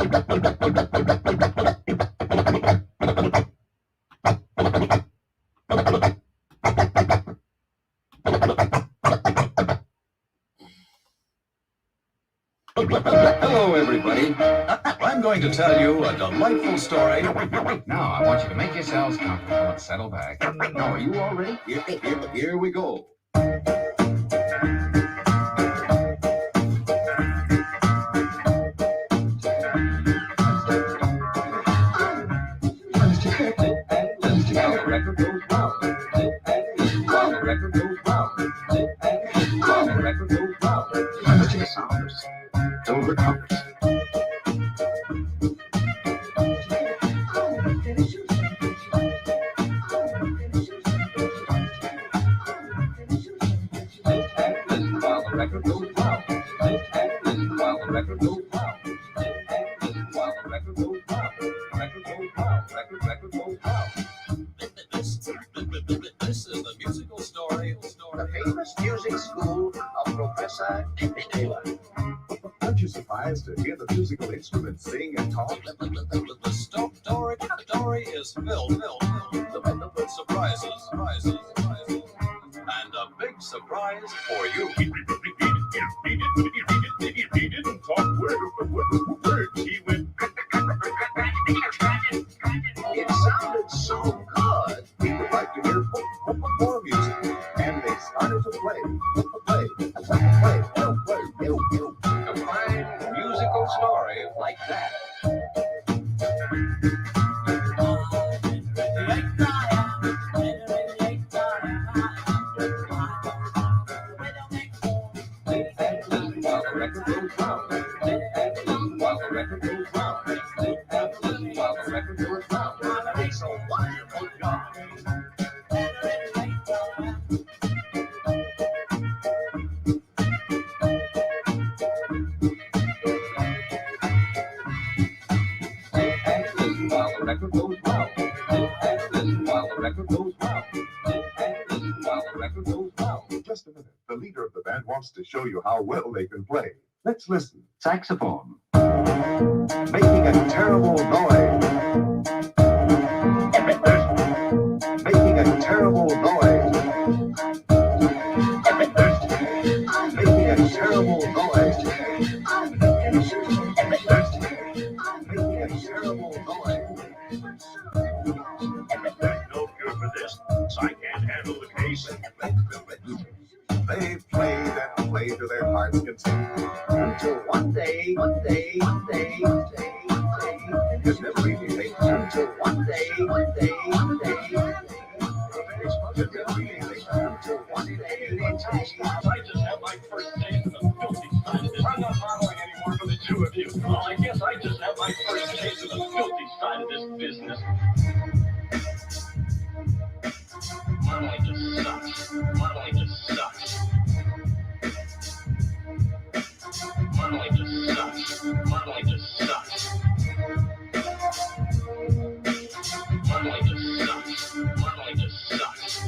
Hello, everybody. I'm going to tell you a delightful story. Now, I want you to make yourselves comfortable and settle back. Now, are you all ready? Here we go. This is the musical story. The famous music school of Professor Taylor. Aren't you surprised to hear the musical instruments sing and talk? The story is filled with surprises. And a big surprise for you. He didn't talk word for word. He went. It sounded so good. We would like to hear more music. And they started to play. A fine musical story like that. While the record goes round, while the record goes round, while the record goes round, it's a wonderful job. While the record goes round, while the record goes round, while the record goes round. Just a minute. The leader of the band wants to show you how well they can play. Let's listen. Saxophone. Making a terrible noise. Making a terrible noise. Making a terrible noise. Making a terrible noise. There's no cure for this. I can't handle the case. They played and played to their heart's content. Until one day, It never really made sense. until one day, It never really made I just had my first taste of the filthy side of this. I'm not modeling anymore for the two of you. Well, I guess I just had my first taste of the filthy side of this business. Modeling just sucks. Modeling just sucks. Modeling just sucks. Modeling just sucks. Modeling just sucks. Modeling just sucks.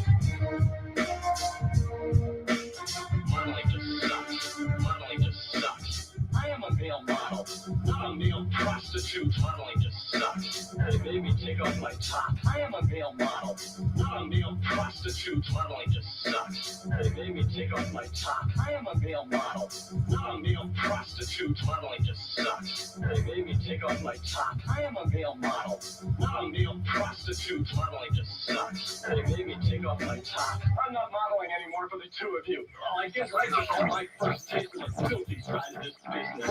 Modeling just sucks. Modeling just sucks. I am a male model, not a male prostitute. Modeling just sucks. Hey, baby, take off my top. I am a male model, not a male prostitute. Modeling just sucks. Hey, baby, take off my top. I am a male model, not a male prostitute. Modeling just sucks. Hey, baby, take off my top. I am a male model, not a male prostitute. Modeling just sucks. Hey, baby, take off my top. I'm not modeling anymore for the two of you. Well, I guess I just had my first taste of the filthy side of this business.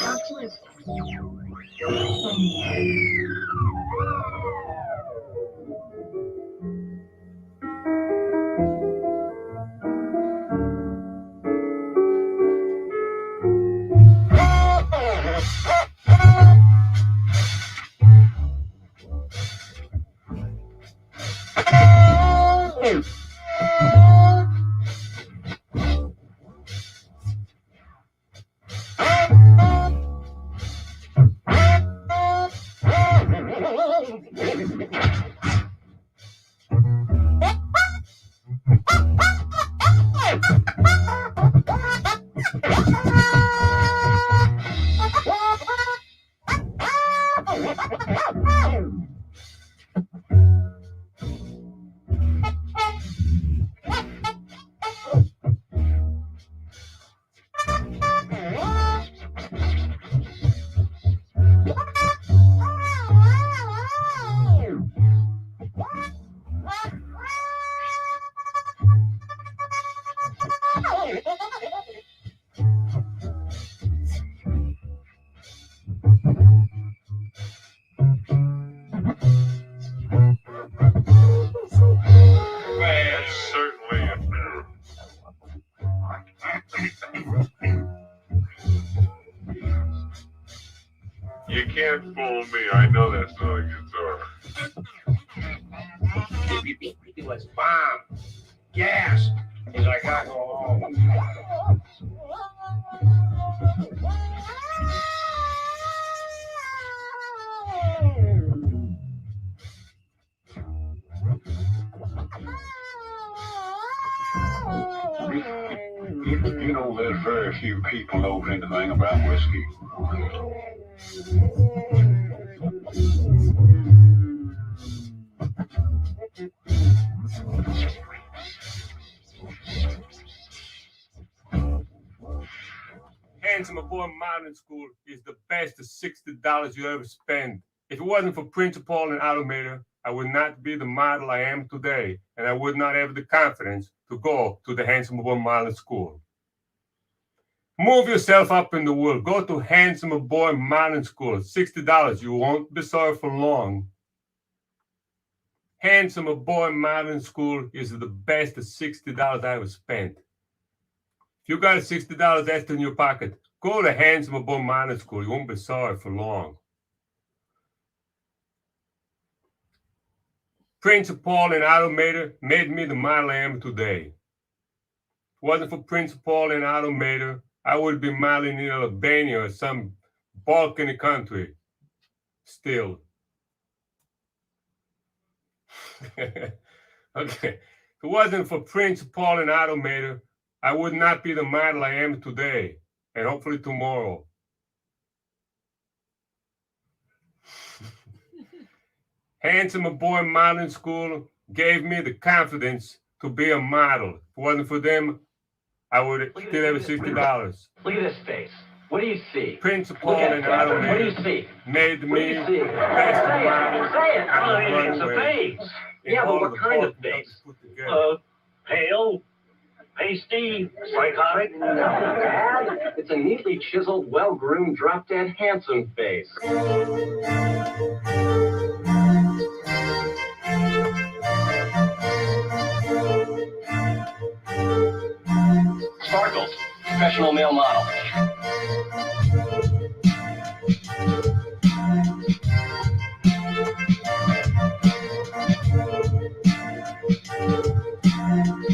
Absolutely. That's certainly a You can't fool me. I know that's not a guitar. It was bomb. Gas. He's like, I go home. You know, there's very few people know anything about whiskey. Handsome Boy Modeling School is the best $60 you ever spend. If it wasn't for principal and automator, I would not be the model I am today, and I would not have the confidence to go to the Handsome Boy Modeling School. Move yourself up in the world. Go to Handsome Boy Modeling School. $60. You won't be sorry for long. Handsome Boy Modeling School is the best $60 I ever spent. If you got $60 extra in your pocket, go to Handsome Boy Modeling School. You won't be sorry for long. Principal and automator made me the model I am today. If it wasn't for Principal and automator, I would be modeling in Albania or some Balkan country. Still. Okay. If it wasn't for Principal and automator, I would not be the model I am today, and hopefully tomorrow. Handsome Boy Modeling School gave me the confidence to be a model. If it wasn't for them, I would still have $60. Look at his face. What do you see? Principal Look at and it. What do automator you see? made What do me you the see? best model Say it. on the It's a runway. face. in Yeah, but all what the kind of Balkan face? countries put together. Pale, pasty, psychotic. And it's a neatly chiseled, well-groomed, drop-dead, handsome face. Sparkles, professional male model.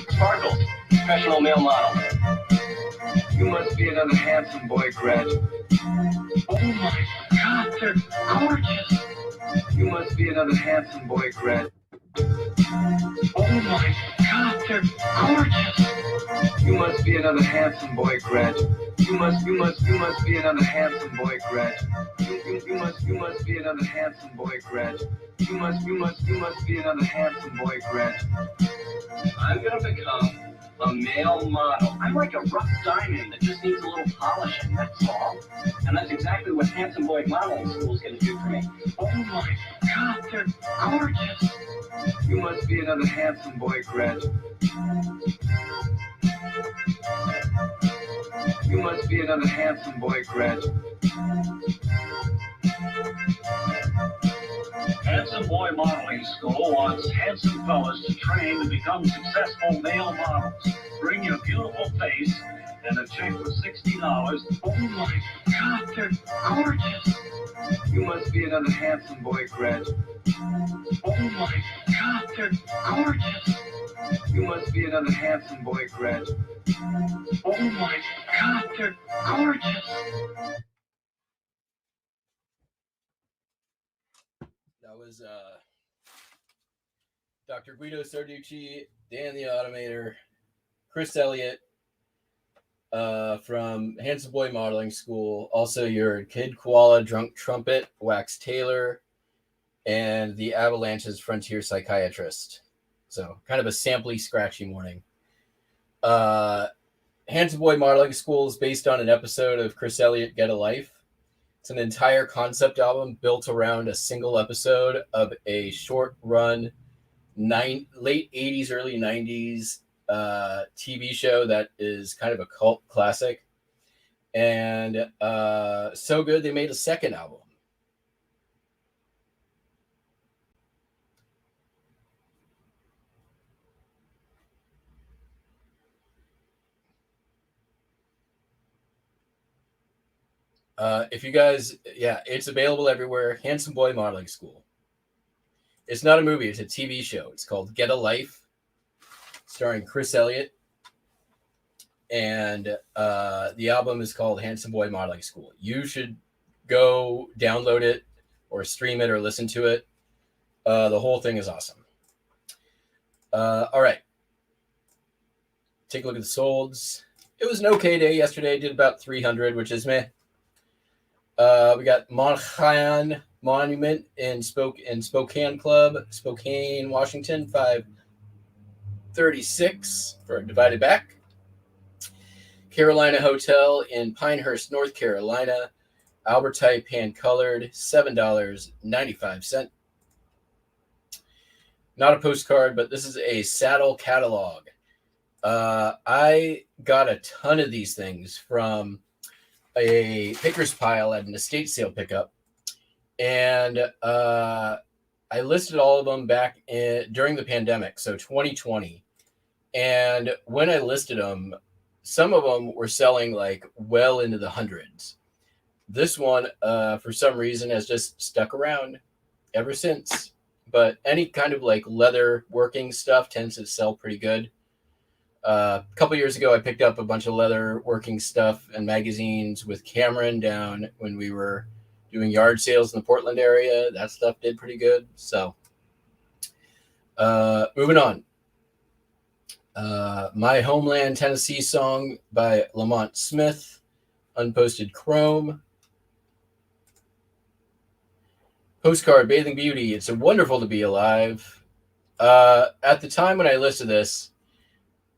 Sparkles, professional male model. You must be another handsome boy graduate. Oh my God, they're gorgeous. You must be another handsome boy graduate. Oh my God, they're gorgeous. You must be another handsome boy graduate. You must be another handsome boy graduate. You must be another handsome boy graduate. You must be another handsome boy graduate. I'm gonna become a male model. I'm like a rough diamond that just needs a little polishing, that's all. And that's exactly what Handsome Boy Modeling School is gonna do for me. Oh my God, they're gorgeous. You must be another handsome boy graduate. You must be another handsome boy graduate. Handsome Boy Modeling School wants handsome fellas to train to become successful male models. Bring your beautiful face and a check for $60. Oh my God, they're gorgeous. You must be another handsome boy graduate. Oh my God, they're gorgeous. You must be another handsome boy graduate. Oh my God, they're gorgeous. That was Dr. Guido Sarducci, Dan the Automator, Chris Elliott from Handsome Boy Modeling School. Also, your Kid Koala, Drunk Trumpet, Wax Taylor, and the Avalanche's Frontier Psychiatrist. So, kind of a sampley, scratchy morning. Handsome Boy Modeling School is based on an episode of Chris Elliott Get a Life. It's an entire concept album built around a single episode of a short run late 80s, early 90s TV show that is kind of a cult classic. And so good, they made a second album. If you guys, it's available everywhere. Handsome Boy Modeling School. It's not a movie, it's a TV show. It's called Get a Life, starring Chris Elliott. And the album is called Handsome Boy Modeling School. You should go download it or stream it or listen to it. The whole thing is awesome. All right. Take a look at the solds. It was an okay day yesterday. Did about 300, which is meh. We got Monahan Monument in Spokane Club, Spokane, Washington, 536 for a divided back. Carolina Hotel in Pinehurst, North Carolina, Albert type hand colored, $7.95. Not a postcard, but this is a saddle catalog. I got a ton of these things from a picker's pile at an estate sale pickup. And I listed all of them back during the pandemic, so 2020. And when I listed them, some of them were selling like well into the hundreds. This one, for some reason, has just stuck around ever since. But any kind of like leather working stuff tends to sell pretty good. A couple years ago, I picked up a bunch of leather working stuff and magazines with Cameron down when we were doing yard sales in the Portland area. That stuff did pretty good. So moving on. My Homeland, Tennessee song by Lamont Smith, unposted chrome. Postcard, Bathing Beauty. It's wonderful to be alive. At the time when I listed this,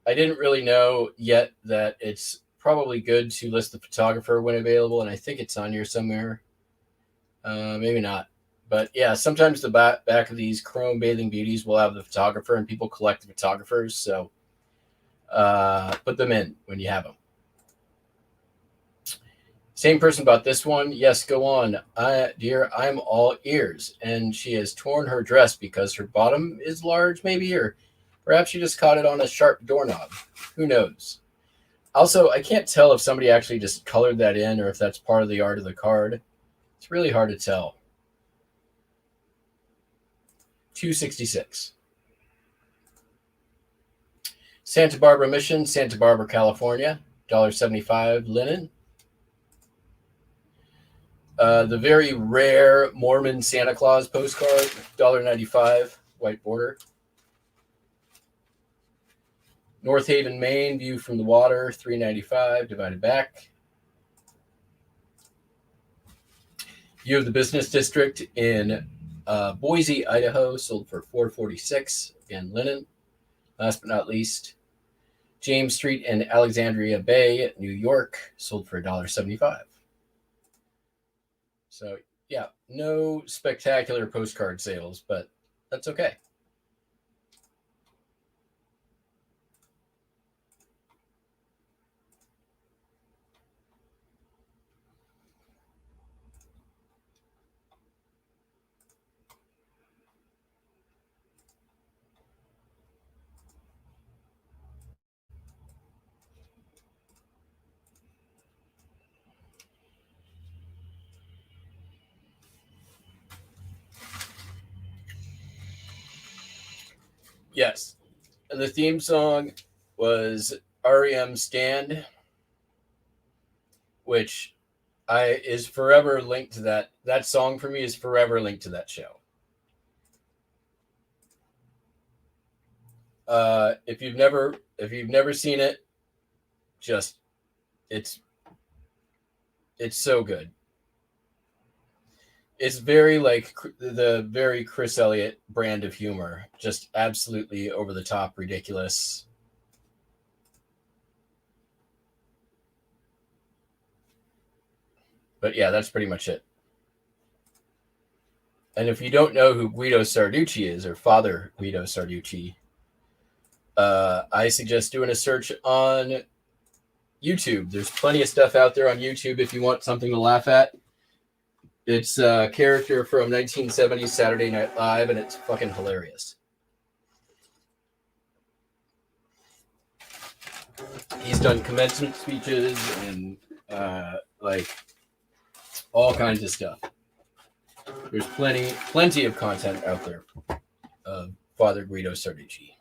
I didn't really know yet that it's probably good to list the photographer when available, and I think it's on here somewhere. Maybe not. But yeah, sometimes the back of these chrome Bathing Beauties will have the photographer, and people collect the photographers, so put them in when you have them. Same person bought this one. Yes, go on. Dear, I'm all ears. And she has torn her dress because her bottom is large, maybe, or perhaps she just caught it on a sharp doorknob. Who knows? Also, I can't tell if somebody actually just colored that in or if that's part of the art of the card. It's really hard to tell. $2.66. Santa Barbara Mission, Santa Barbara, California, $1.75 linen. The very rare Mormon Santa Claus postcard, $1.95, white border. North Haven, Maine, view from the water, $3.95, divided back. View of the business district in Boise, Idaho, sold for $4.46, again, linen. Last but not least, James Street in Alexandria Bay, New York, sold for $1.75. So, yeah, no spectacular postcard sales, but that's okay. Yes. And the theme song was REM Stand, which is forever linked to that. That song for me is forever linked to that show. If you've never seen it, just it's so good. It's very like the very Chris Elliott brand of humor, just absolutely over the top, ridiculous. But yeah, that's pretty much it. And if you don't know who Guido Sarducci is, or Father Guido Sarducci, I suggest doing a search on YouTube. There's plenty of stuff out there on YouTube if you want something to laugh at. It's a character from 1970s Saturday Night Live, and it's fucking hilarious. He's done commencement speeches and like all kinds of stuff. There's plenty of content out there of Father Guido Sarducci.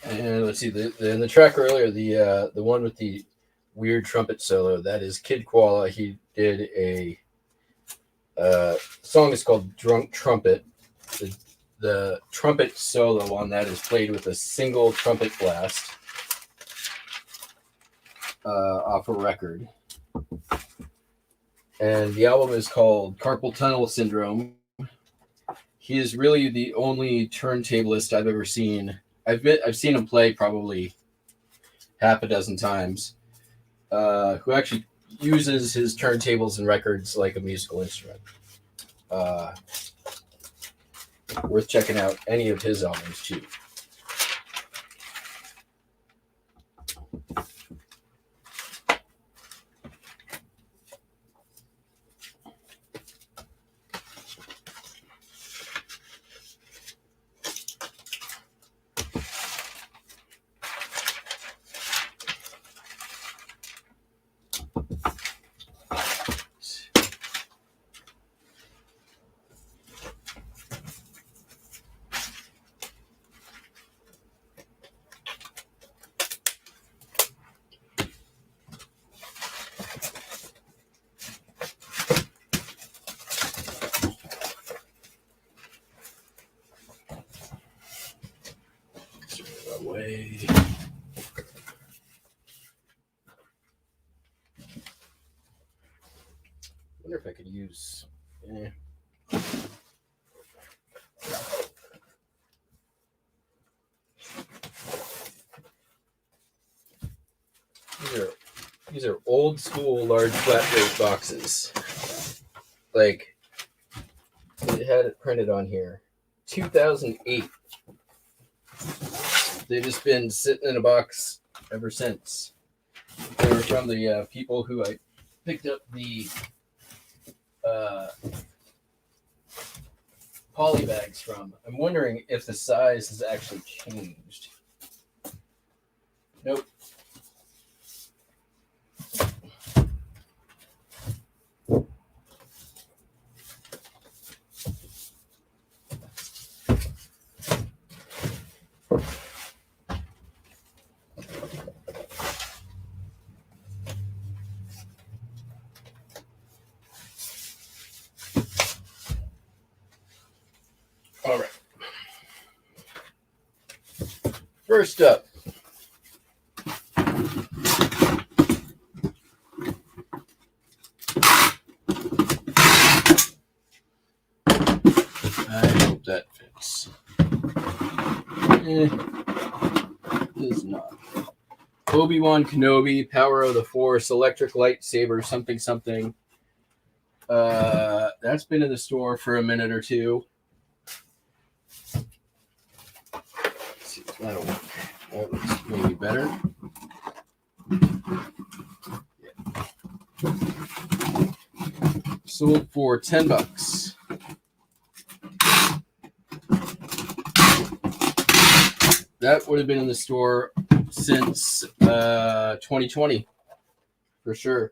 And let's see, the track earlier, the one with the weird trumpet solo, that is Kid Koala. He did a song is called Drunk Trumpet. The trumpet solo on that is played with a single trumpet blast off a record. And the album is called Carpal Tunnel Syndrome. He is really the only turntablist I've ever seen. I've seen him play probably half a dozen times, who actually uses his turntables and records like a musical instrument. Worth checking out any of his albums too. away. Wonder if I could use. These are old school large flat rate boxes. Like, it had it printed on here. 2008. They've just been sitting in a box ever since. They were from the people who I picked up the poly bags from. I'm wondering if the size has actually changed. Nope. All right. First up, I hope that fits. Does not. Obi-Wan Kenobi, Power of the Force, Electric Lightsaber, something, something. That's been in the store for a minute or two. Let's see if that'll work. That looks maybe better. Yeah. Sold for $10. That would have been in the store since 2020, for sure.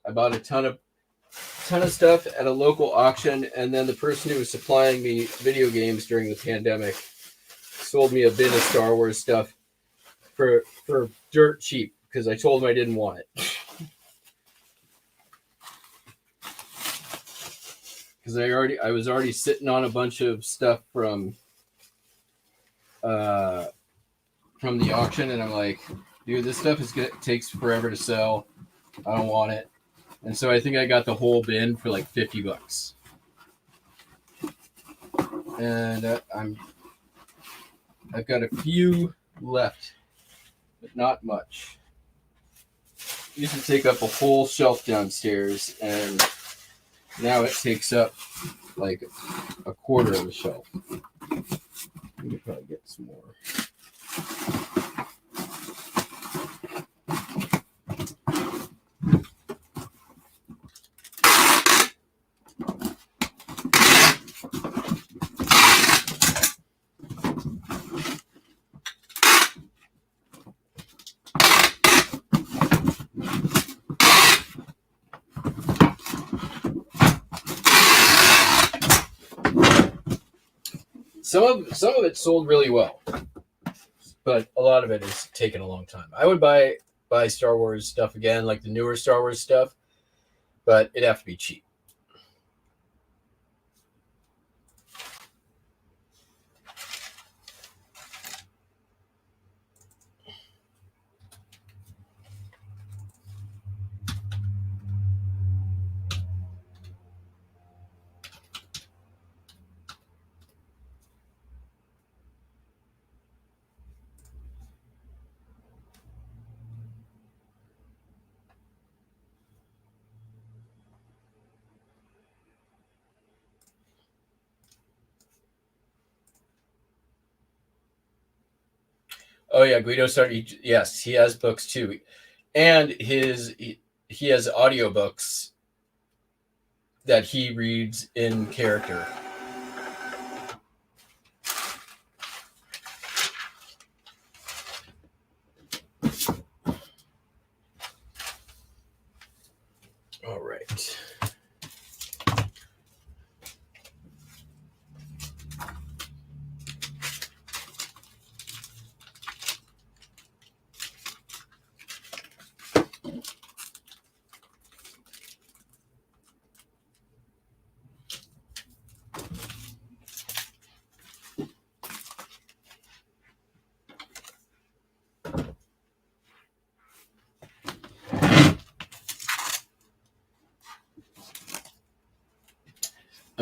I bought a ton of stuff at a local auction, and then the person who was supplying me video games during the pandemic sold me a bin of Star Wars stuff for dirt cheap because I told him I didn't want it. Because I was already sitting on a bunch of stuff from the auction, and I'm like, dude, this stuff takes forever to sell. I don't want it. And so I think I got the whole bin for like $50. And I've got a few left, but not much. Used to take up a whole shelf downstairs, and now it takes up like a quarter of a shelf. We could probably get some more. Some of it sold really well, but a lot of it has taken a long time. I would buy Star Wars stuff again, like the newer Star Wars stuff, but it'd have to be cheap. Oh yeah, Guido started. Yes, he has books too, and he has audiobooks that he reads in character. All right.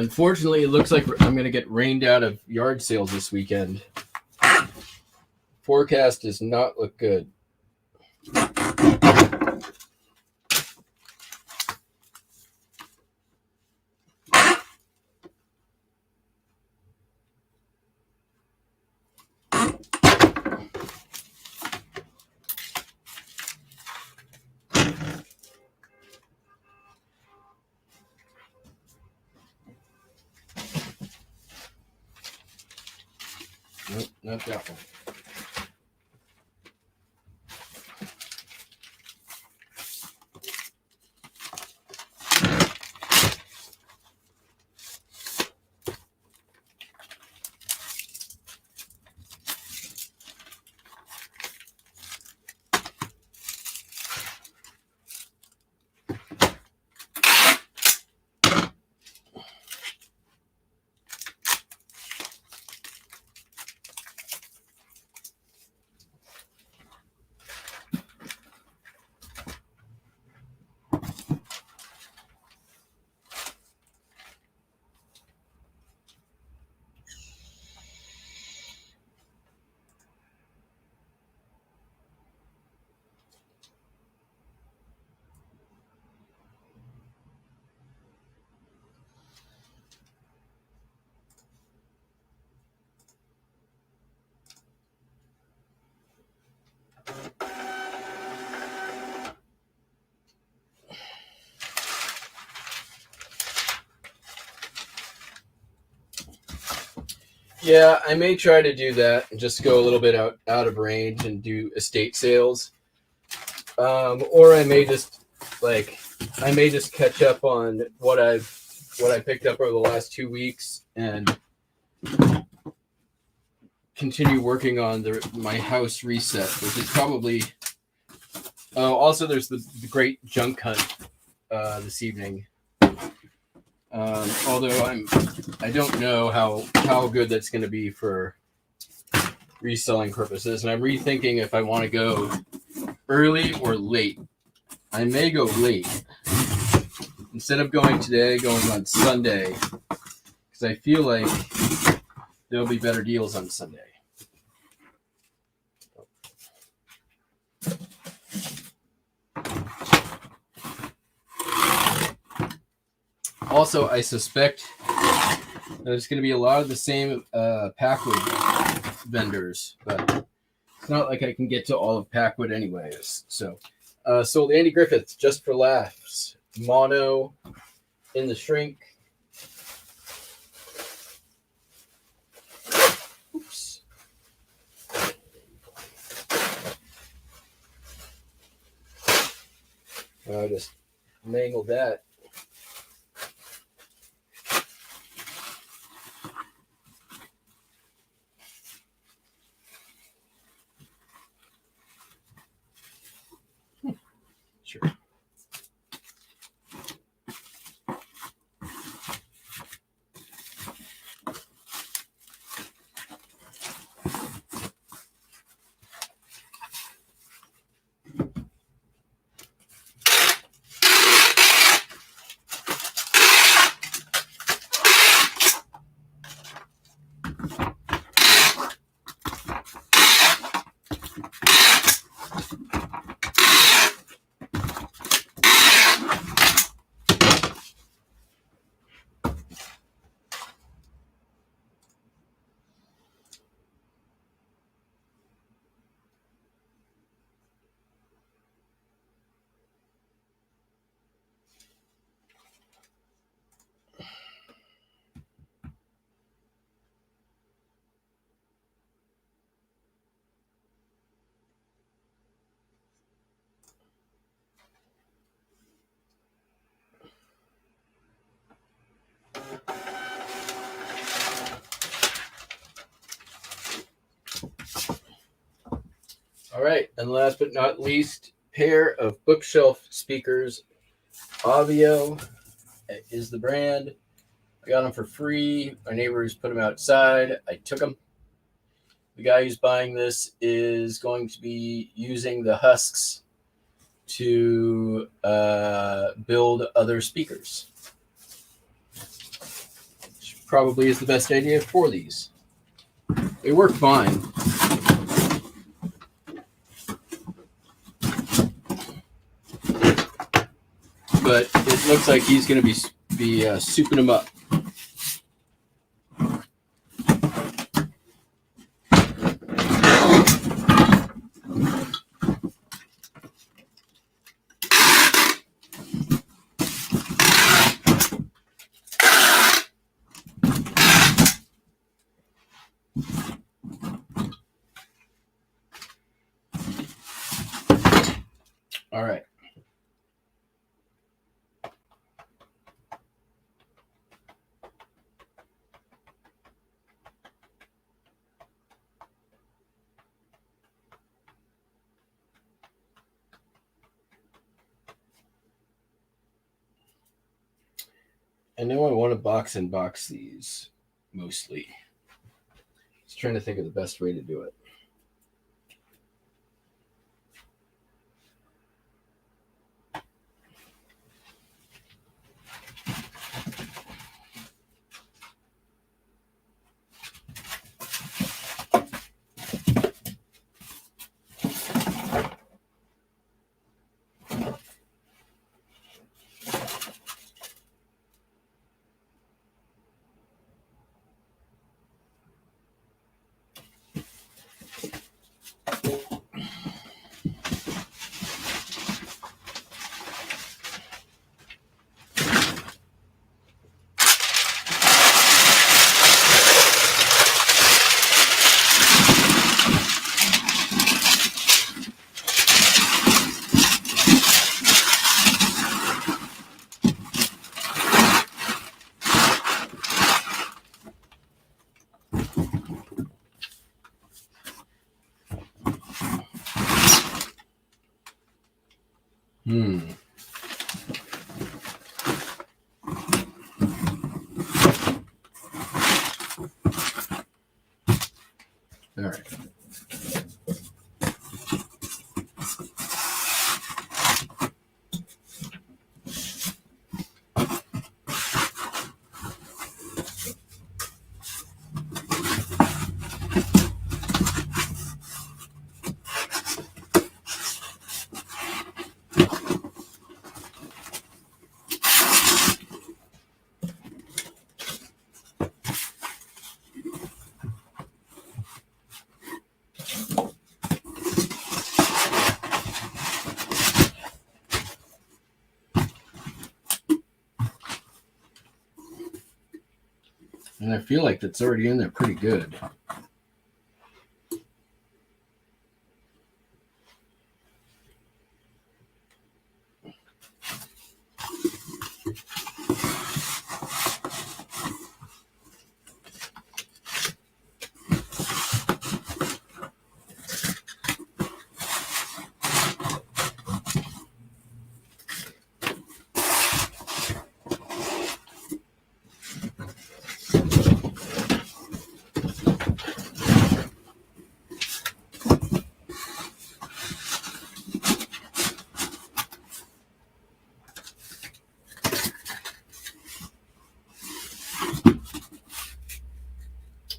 Unfortunately, it looks like I'm going to get rained out of yard sales this weekend. Forecast does not look good. Nope, not that one. Yeah, I may try to do that and just go a little bit out of range and do estate sales. Or I may just catch up on what I picked up over the last 2 weeks and continue working on my house reset, which is probably. Also, there's the great junk hunt this evening. Although I don't know how good that's going to be for reselling purposes, and I'm rethinking if I want to go early or late. I may go late instead of going today, going on Sunday, because I feel like there'll be better deals on Sunday. Also, I suspect there's going to be a lot of the same Packwood vendors, but it's not like I can get to all of Packwood anyways. So, sold Andy Griffith just for laughs. Mono in the shrink. Oops. I just mangled that. Sure. All right, and last but not least, pair of bookshelf speakers. Avio is the brand. I got them for free. Our neighbors put them outside. I took them. The guy who's buying this is going to be using the husks to build other speakers. probably is the best idea for these. They work fine. But it looks like he's going to be souping them up. All right. I know I want to box and box these mostly. Just trying to think of the best way to do it. All right. And I feel like that's already in there pretty good.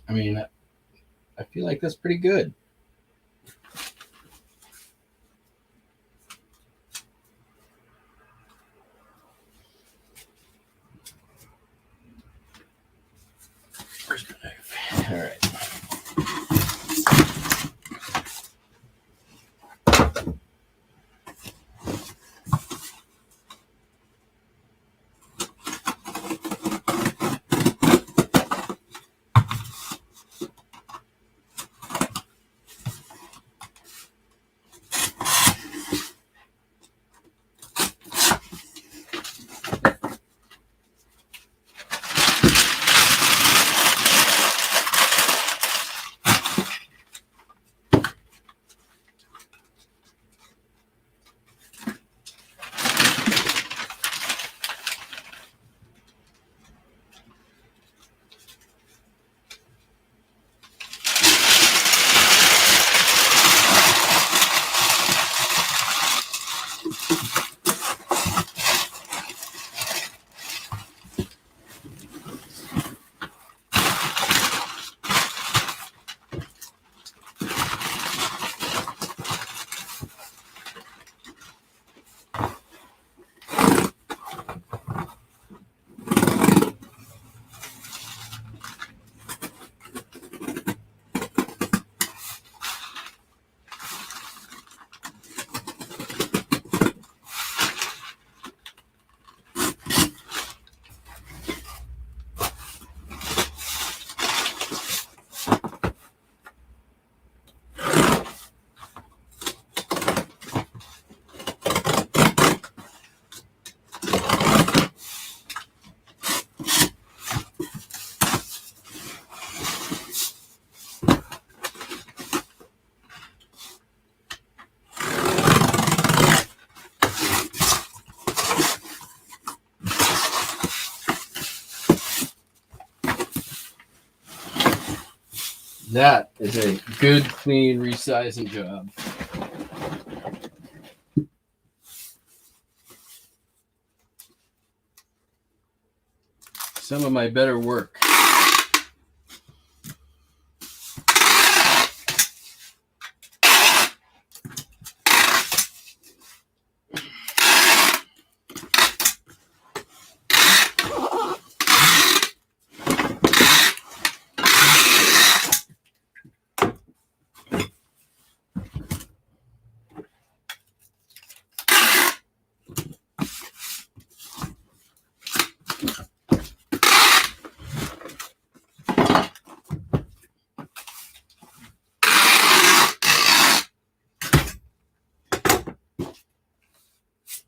I mean, I feel like that's pretty good. Where's my knife? All right. That is a good, clean resizing job. Some of my better work.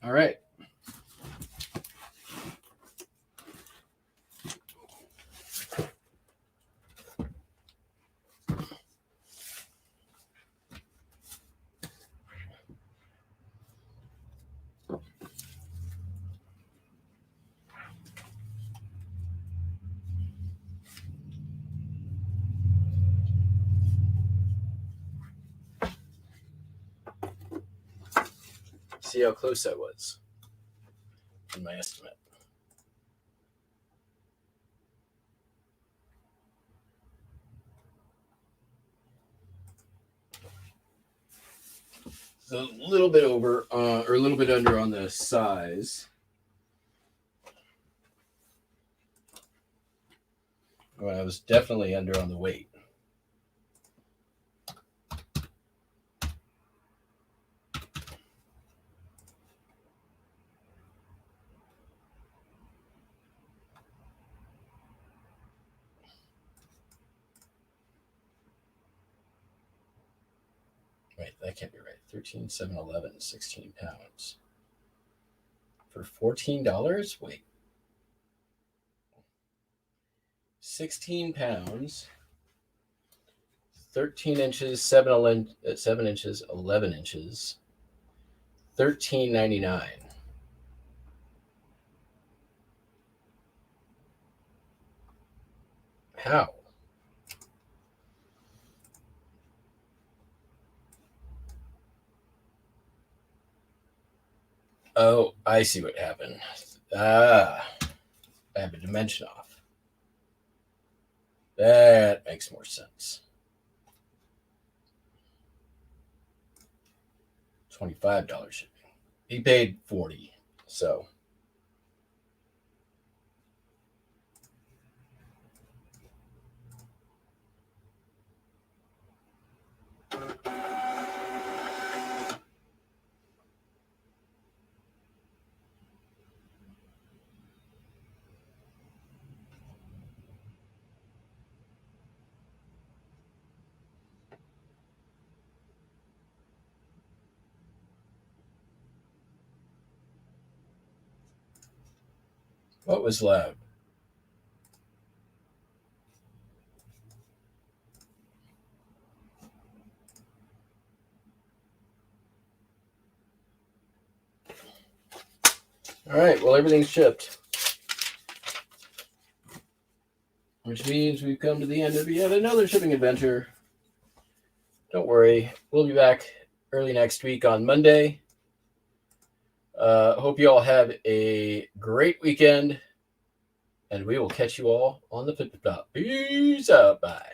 All right. See how close I was in my estimate. So a little bit over, or a little bit under on the size. Well, I was definitely under on the weight. Wait, that can't be right. 13, 7, 11, 16 pounds. For $14? Wait. 16 pounds, 13 inches, 7 inches, 11 inches, $13.99. How? Oh, I see what happened. I have a dimension off. That makes more sense. $25 shipping. He paid $40, so. What was loud? All right, well, everything's shipped. Which means we've come to the end of yet another shipping adventure. Don't worry, we'll be back early next week on Monday. Hope you all have a great weekend, and we will catch you all on the flip top. Peace out. Bye.